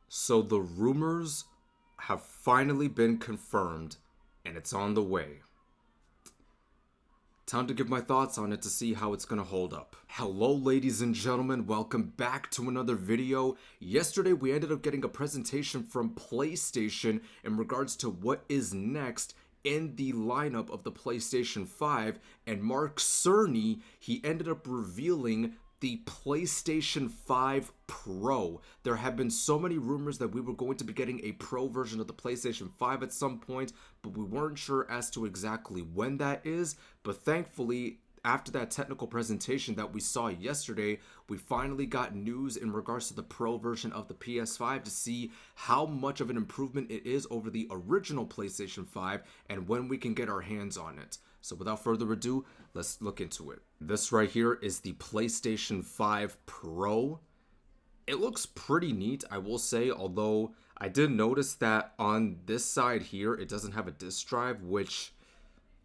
So the rumors have finally been confirmed, and it's on the way. Time to give my thoughts on it to see how it's gonna hold up. Hello ladies and gentlemen, welcome back to another video. Yesterday we ended up getting a presentation from PlayStation in regards to what is next in the lineup of the PlayStation 5, and Mark Cerny, he ended up revealing the PlayStation 5 Pro. There have been so many rumors that we were going to be getting a Pro version of the PlayStation 5 at some point, but we weren't sure as to exactly when that is. But thankfully, after that technical presentation that we saw yesterday, we finally got news in regards to the Pro version of the PS5 to see how much of an improvement it is over the original PlayStation 5 and when we can get our hands on it. So without further ado, let's look into it. This right here is the PlayStation 5 Pro. It looks pretty neat, I will say, although I did notice that on this side here, it doesn't have a disk drive, which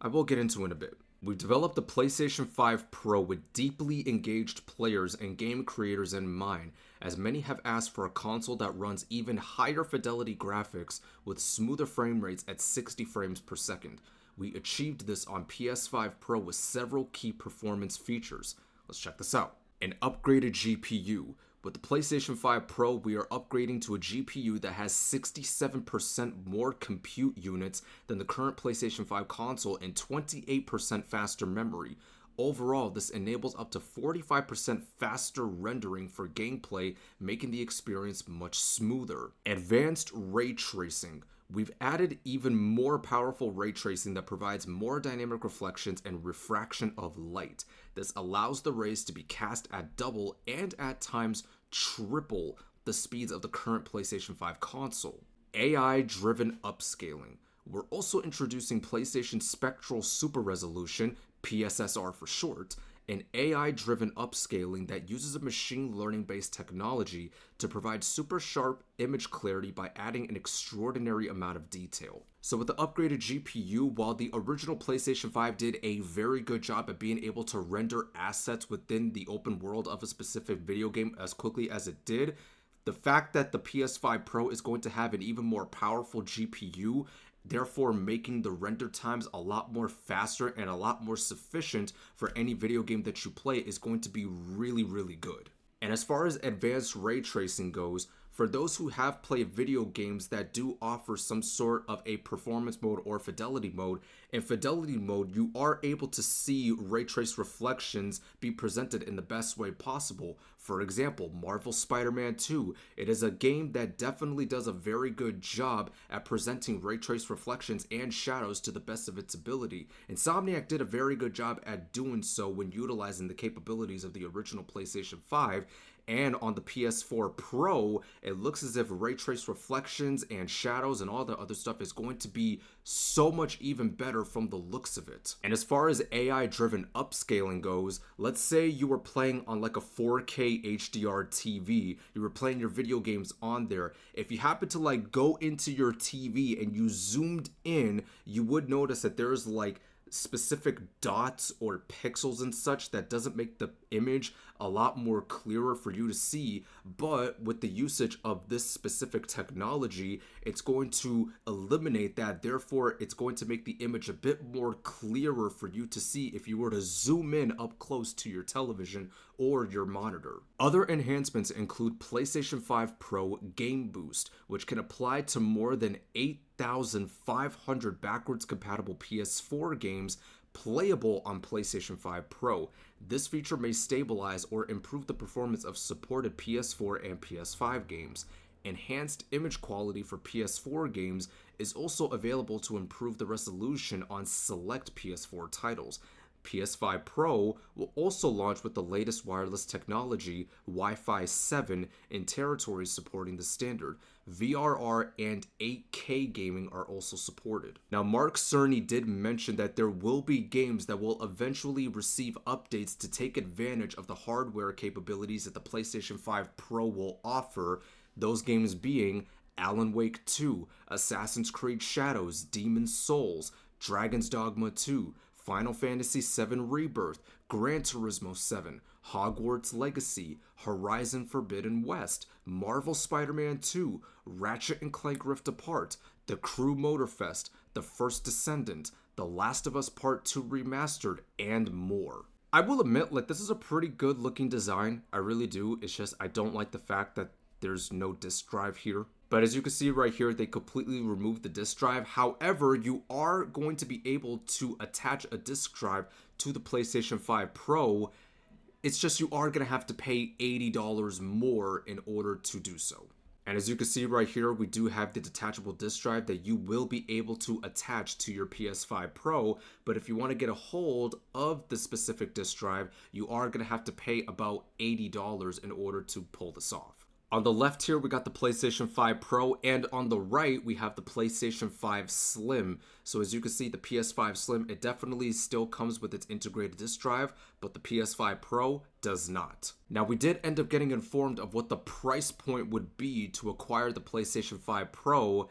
I will get into in a bit. We've developed the PlayStation 5 Pro with deeply engaged players and game creators in mind, as many have asked for a console that runs even higher fidelity graphics with smoother frame rates at 60 frames per second. We achieved this on PS5 Pro with several key performance features. Let's check this out. An upgraded GPU. With the PlayStation 5 Pro, we are upgrading to a GPU that has 67% more compute units than the current PlayStation 5 console and 28% faster memory. Overall, this enables up to 45% faster rendering for gameplay, making the experience much smoother. Advanced ray tracing. We've added even more powerful ray tracing that provides more dynamic reflections and refraction of light. This allows the rays to be cast at double and at times triple the speeds of the current PlayStation 5 console. AI-driven upscaling. We're also introducing PlayStation Spectral Super Resolution, PSSR for short, an AI-driven upscaling that uses a machine learning-based technology to provide super sharp image clarity by adding an extraordinary amount of detail. So with the upgraded GPU, while the original PlayStation 5 did a very good job at being able to render assets within the open world of a specific video game as quickly as it did, the fact that the PS5 Pro is going to have an even more powerful GPU, therefore making the render times a lot more faster and a lot more sufficient for any video game that you play, is going to be really, really good. And as far as advanced ray tracing goes, for those who have played video games that do offer some sort of a performance mode or fidelity mode, in fidelity mode you are able to see ray trace reflections be presented in the best way possible. For example, Marvel Spider-Man 2, it is a game that definitely does a very good job at presenting ray trace reflections and shadows to the best of its ability. Insomniac did a very good job at doing so when utilizing the capabilities of the original PlayStation 5, and on the PS4 Pro, it looks as if ray trace reflections and shadows and all the other stuff is going to be so much even better from the looks of it. And as far as AI-driven upscaling goes, let's say you were playing on like a 4K HDR TV, you were playing your video games on there. If you happen to like go into your TV and you zoomed in, you would notice that there's like specific dots or pixels and such that doesn't make the image a lot more clearer for you to see. But with the usage of this specific technology, it's going to eliminate that. Therefore, it's going to make the image a bit more clearer for you to see if you were to zoom in up close to your television or your monitor. Other enhancements include PlayStation 5 Pro Game Boost, which can apply to more than 8,500 backwards compatible PS4 games playable on PlayStation 5 Pro. This feature may stabilize or improve the performance of supported PS4 and PS5 games. Enhanced image quality for PS4 games is also available to improve the resolution on select PS4 titles. PS5 Pro will also launch with the latest wireless technology, Wi-Fi 7, in territories supporting the standard. VRR and 8K gaming are also supported. Now, Mark Cerny did mention that there will be games that will eventually receive updates to take advantage of the hardware capabilities that the PlayStation 5 Pro will offer, those games being Alan Wake 2, Assassin's Creed Shadows, Demon's Souls, Dragon's Dogma 2, Final Fantasy VII Rebirth, Gran Turismo 7, Hogwarts Legacy, Horizon Forbidden West, Marvel Spider-Man 2, Ratchet and Clank Rift Apart, The Crew Motorfest, The First Descendant, The Last of Us Part 2 Remastered, and more. I will admit, like, this is a pretty good looking design. I really do. It's just I don't like the fact that there's no disk drive here. But as you can see right here, they completely removed the disk drive. However, you are going to be able to attach a disk drive to the PlayStation 5 Pro. It's just you are going to have to pay $80 more in order to do so. And as you can see right here, we do have the detachable disk drive that you will be able to attach to your PS5 Pro. But if you want to get a hold of the specific disk drive, you are going to have to pay about $80 in order to pull this off. On the left here, we got the PlayStation 5 Pro, and on the right, we have the PlayStation 5 Slim. So as you can see, the PS5 Slim, it definitely still comes with its integrated disk drive, but the PS5 Pro does not. Now, we did end up getting informed of what the price point would be to acquire the PlayStation 5 Pro,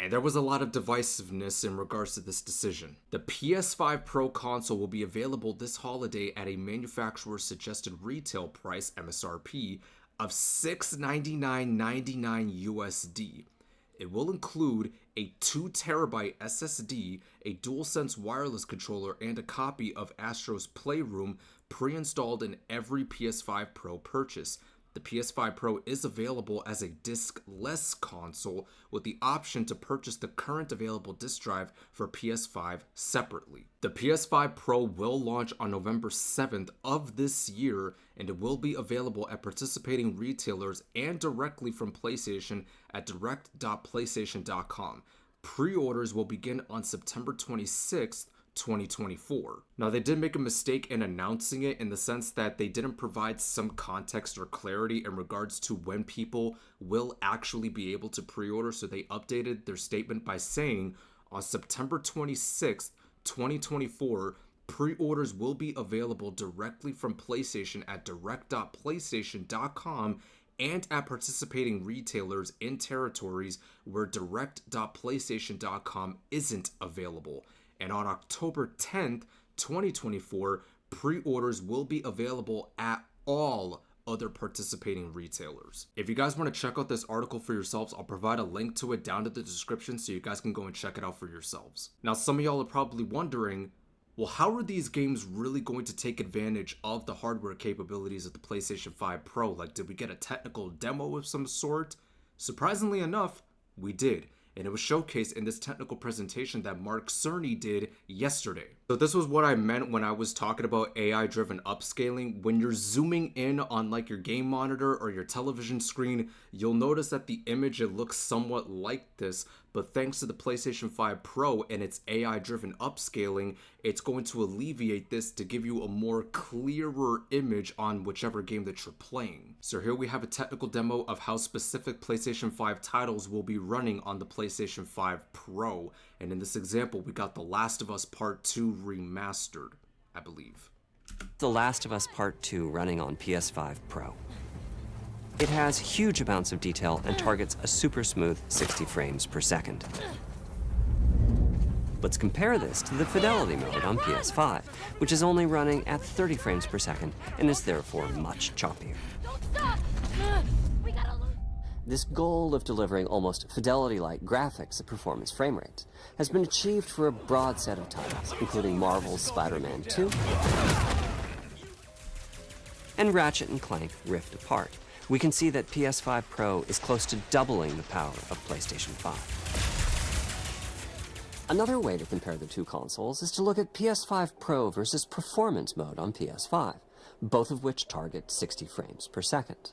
and there was a lot of divisiveness in regards to this decision. The PS5 Pro console will be available this holiday at a manufacturer's suggested retail price, MSRP, of $699.99 USD. It will include a 2TB SSD, a DualSense wireless controller, and a copy of Astro's Playroom pre-installed in every PS5 Pro purchase. The PS5 Pro is available as a disc-less console with the option to purchase the current available disc drive for PS5 separately. The PS5 Pro will launch on November 7th of this year, and it will be available at participating retailers and directly from PlayStation at direct.playstation.com. Pre-orders will begin on September 26th, 2024. Now, they did make a mistake in announcing it in the sense that they didn't provide some context or clarity in regards to when people will actually be able to pre-order, so they updated their statement by saying on September 26th, 2024, pre-orders will be available directly from PlayStation at direct.playstation.com and at participating retailers in territories where direct.playstation.com isn't available. And on October 10th, 2024, pre-orders will be available at all other participating retailers. If you guys want to check out this article for yourselves, I'll provide a link to it down in the description so you guys can go and check it out for yourselves. Now, some of y'all are probably wondering, well, how are these games really going to take advantage of the hardware capabilities of the PlayStation 5 Pro? Like, did we get a technical demo of some sort? Surprisingly enough, we did. And it was showcased in this technical presentation that Mark Cerny did yesterday. So this was what I meant when I was talking about AI-driven upscaling. When you're zooming in on like your game monitor or your television screen, you'll notice that the image, it looks somewhat like this, but thanks to the PlayStation 5 Pro and its AI-driven upscaling, it's going to alleviate this to give you a more clearer image on whichever game that you're playing. So here we have a technical demo of how specific PlayStation 5 titles will be running on the PlayStation 5 Pro. And in this example, we got The Last of Us Part 2 Remastered, I believe. The Last of Us Part 2 running on PS5 Pro. It has huge amounts of detail and targets a super smooth 60 frames per second. Let's compare this to the fidelity mode on PS5, which is only running at 30 frames per second and is therefore much choppier. This goal of delivering almost fidelity-like graphics at performance frame rates has been achieved for a broad set of titles, including Marvel's Spider-Man 2 and Ratchet and Clank Rift Apart. We can see that PS5 Pro is close to doubling the power of PlayStation 5. Another way to compare the two consoles is to look at PS5 Pro versus Performance mode on PS5, both of which target 60 frames per second.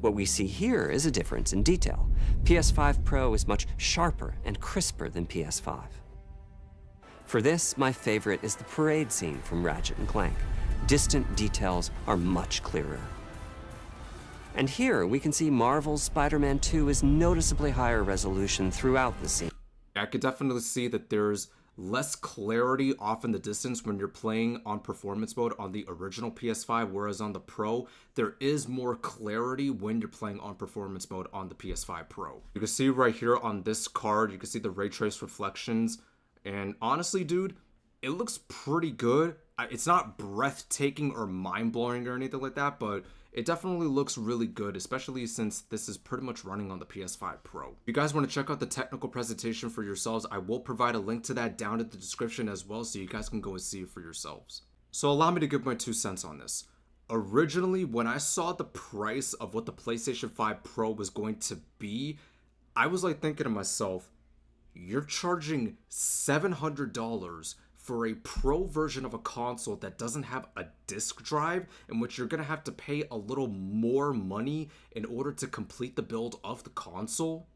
What we see here is a difference in detail. PS5 Pro is much sharper and crisper than PS5. For this, my favorite is the parade scene from Ratchet and Clank. Distant details are much clearer. And here we can see Marvel's Spider-Man 2 is noticeably higher resolution throughout the scene. I could definitely see that there's less clarity off in the distance when you're playing on performance mode on the original PS5, whereas on the Pro, there is more clarity when you're playing on performance mode on the PS5 Pro. You can see right here on this card, you can see the ray trace reflections, and honestly, dude, it looks pretty good. It's not breathtaking or mind-blowing or anything like that, but it definitely looks really good, especially since this is pretty much running on the PS5 Pro. If you guys want to check out the technical presentation for yourselves, I will provide a link to that down in the description as well, so you guys can go and see it for yourselves. So allow me to give my 2 cents on this. Originally, when I saw the price of what the PlayStation 5 Pro was going to be, I was like thinking to myself, you're charging $700 for a pro version of a console that doesn't have a disk drive, in which you're going to have to pay a little more money in order to complete the build of the console?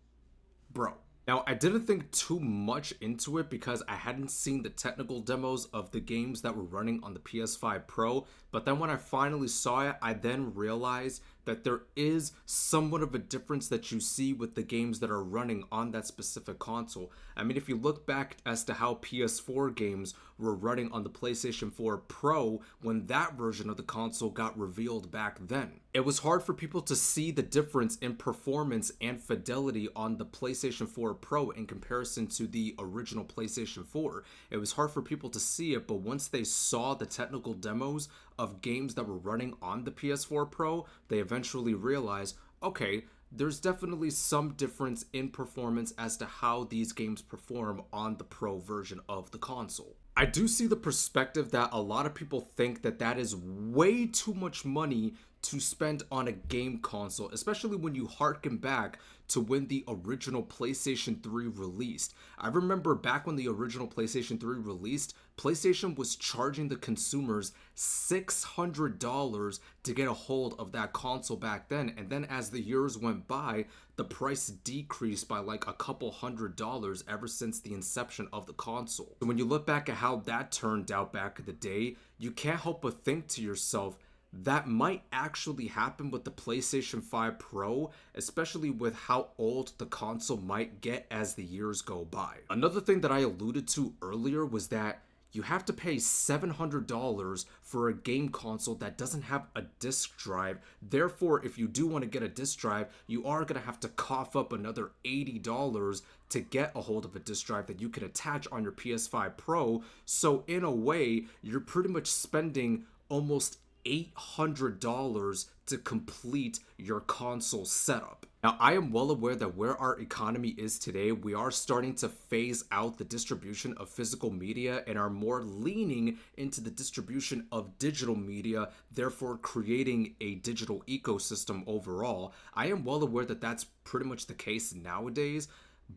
Bro. Now, I didn't think too much into it because I hadn't seen the technical demos of the games that were running on the PS5 Pro, but then when I finally saw it, I then realized that there is somewhat of a difference that you see with the games that are running on that specific console. I mean, if you look back as to how PS4 games were running on the PlayStation 4 Pro when that version of the console got revealed back then, it was hard for people to see the difference in performance and fidelity on the PlayStation 4 Pro in comparison to the original PlayStation 4. It was hard for people to see it, but once they saw the technical demos of games that were running on the PS4 Pro, they eventually realized, okay, there's definitely some difference in performance as to how these games perform on the Pro version of the console. I do see the perspective that a lot of people think that that is way too much money to spend on a game console, especially when you harken back to when the original PlayStation 3 released. I remember back when the original PlayStation 3 released, PlayStation was charging the consumers $600 to get a hold of that console back then, and then as the years went by, the price decreased by like a couple $100 ever since the inception of the console. So when you look back at how that turned out back in the day, you can't help but think to yourself, that might actually happen with the PlayStation 5 Pro, especially with how old the console might get as the years go by. Another thing that I alluded to earlier was that you have to pay $700 for a game console that doesn't have a disc drive. Therefore, if you do want to get a disc drive, you are going to have to cough up another $80 to get a hold of a disc drive that you can attach on your PS5 Pro. So in a way, you're pretty much spending almost $800 to complete your console setup. Now, I am well aware that where our economy is today, we are starting to phase out the distribution of physical media and are more leaning into the distribution of digital media, therefore creating a digital ecosystem overall. I am well aware that that's pretty much the case nowadays,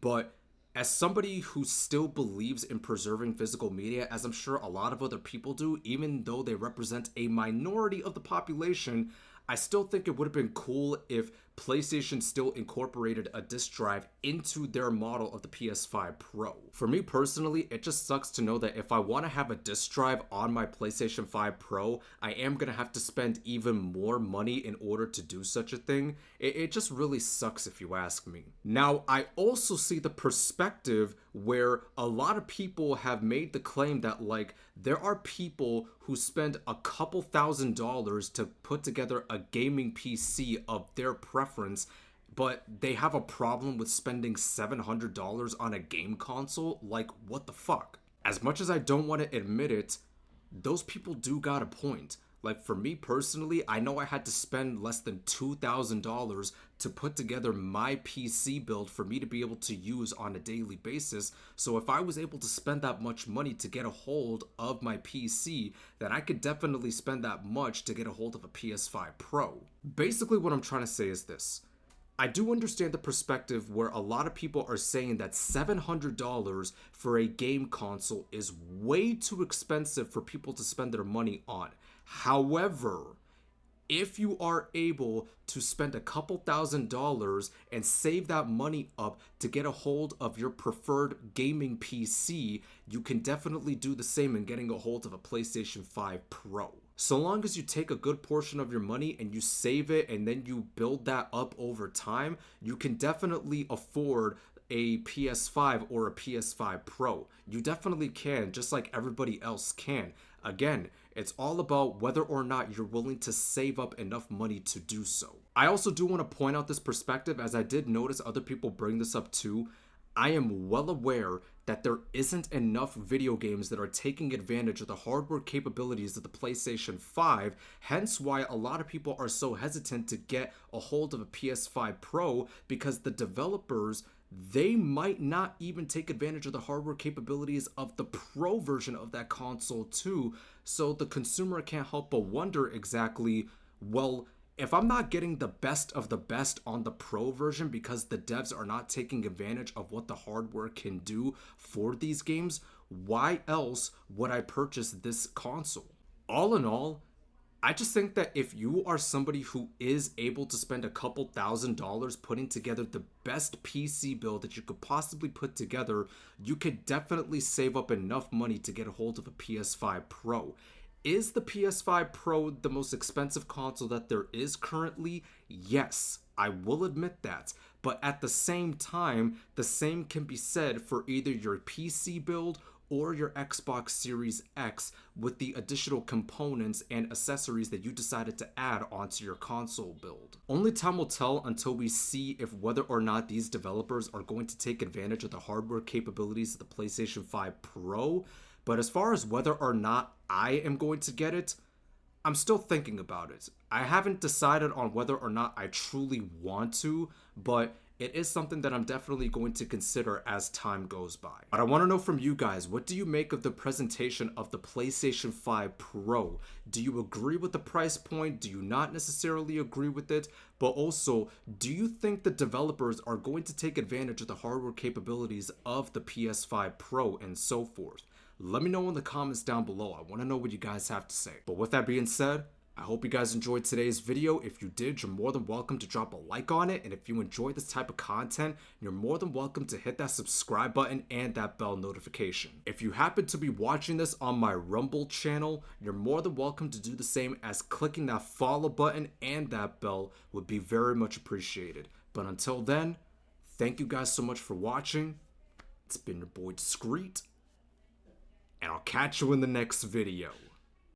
but as somebody who still believes in preserving physical media, as I'm sure a lot of other people do, even though they represent a minority of the population, I still think it would have been cool if PlayStation still incorporated a disc drive into their model of the PS5 Pro. For me personally, it just sucks to know that if I want to have a disc drive on my PlayStation 5 Pro, I am going to have to spend even more money in order to do such a thing. It just really sucks if you ask me. Now, I also see the perspective where a lot of people have made the claim that like there are people who spend a couple $1,000s to put together a gaming PC of their preference, but they have a problem with spending $700 on a game console. Like, what the fuck? As much as I don't want to admit it, those people do got a point. Like, for me personally, I know I had to spend less than $2,000 to put together my PC build for me to be able to use on a daily basis. So if I was able to spend that much money to get a hold of my PC, then I could definitely spend that much to get a hold of a PS5 Pro. Basically, what I'm trying to say is this. I do understand the perspective where a lot of people are saying that $700 for a game console is way too expensive for people to spend their money on. However, if you are able to spend a couple $1,000s and save that money up to get a hold of your preferred gaming PC, you can definitely do the same in getting a hold of a PlayStation 5 Pro. So long as you take a good portion of your money and you save it and then you build that up over time, you can definitely afford a PS5 or a PS5 Pro. You definitely can, just like everybody else can. Again, it's all about whether or not you're willing to save up enough money to do so. I also do want to point out this perspective, as I did notice other people bring this up too. I am well aware that there isn't enough video games that are taking advantage of the hardware capabilities of the PlayStation 5, hence why a lot of people are so hesitant to get a hold of a PS5 Pro, because the developers, they might not even take advantage of the hardware capabilities of the Pro version of that console too. So the consumer can't help but wonder exactly, well, if I'm not getting the best of the best on the Pro version because the devs are not taking advantage of what the hardware can do for these games, why else would I purchase this console? All in all, I just think that if you are somebody who is able to spend a couple $1,000s putting together the best PC build that you could possibly put together, you could definitely save up enough money to get a hold of a PS5 Pro. Is the PS5 Pro the most expensive console that there is currently? Yes, I will admit that. But at the same time, the same can be said for either your PC build or your Xbox Series X with the additional components and accessories that you decided to add onto your console build. Only time will tell until we see if whether or not these developers are going to take advantage of the hardware capabilities of the PlayStation 5 Pro. But as far as whether or not I am going to get it, I'm still thinking about it. I haven't decided on whether or not I truly want to, but it is something that I'm definitely going to consider as time goes by. But I want to know from you guys, what do you make of the presentation of the PlayStation 5 Pro? Do you agree with the price point? Do you not necessarily agree with it? But also, do you think the developers are going to take advantage of the hardware capabilities of the PS5 Pro and so forth? Let me know in the comments down below. I want to know what you guys have to say. But with that being said, I hope you guys enjoyed today's video. If you did, you're more than welcome to drop a like on it. And if you enjoy this type of content, you're more than welcome to hit that subscribe button and that bell notification. If you happen to be watching this on my Rumble channel, you're more than welcome to do the same, as clicking that follow button and that bell would be very much appreciated. But until then, thank you guys so much for watching. It's been your boy Discreet, and I'll catch you in the next video.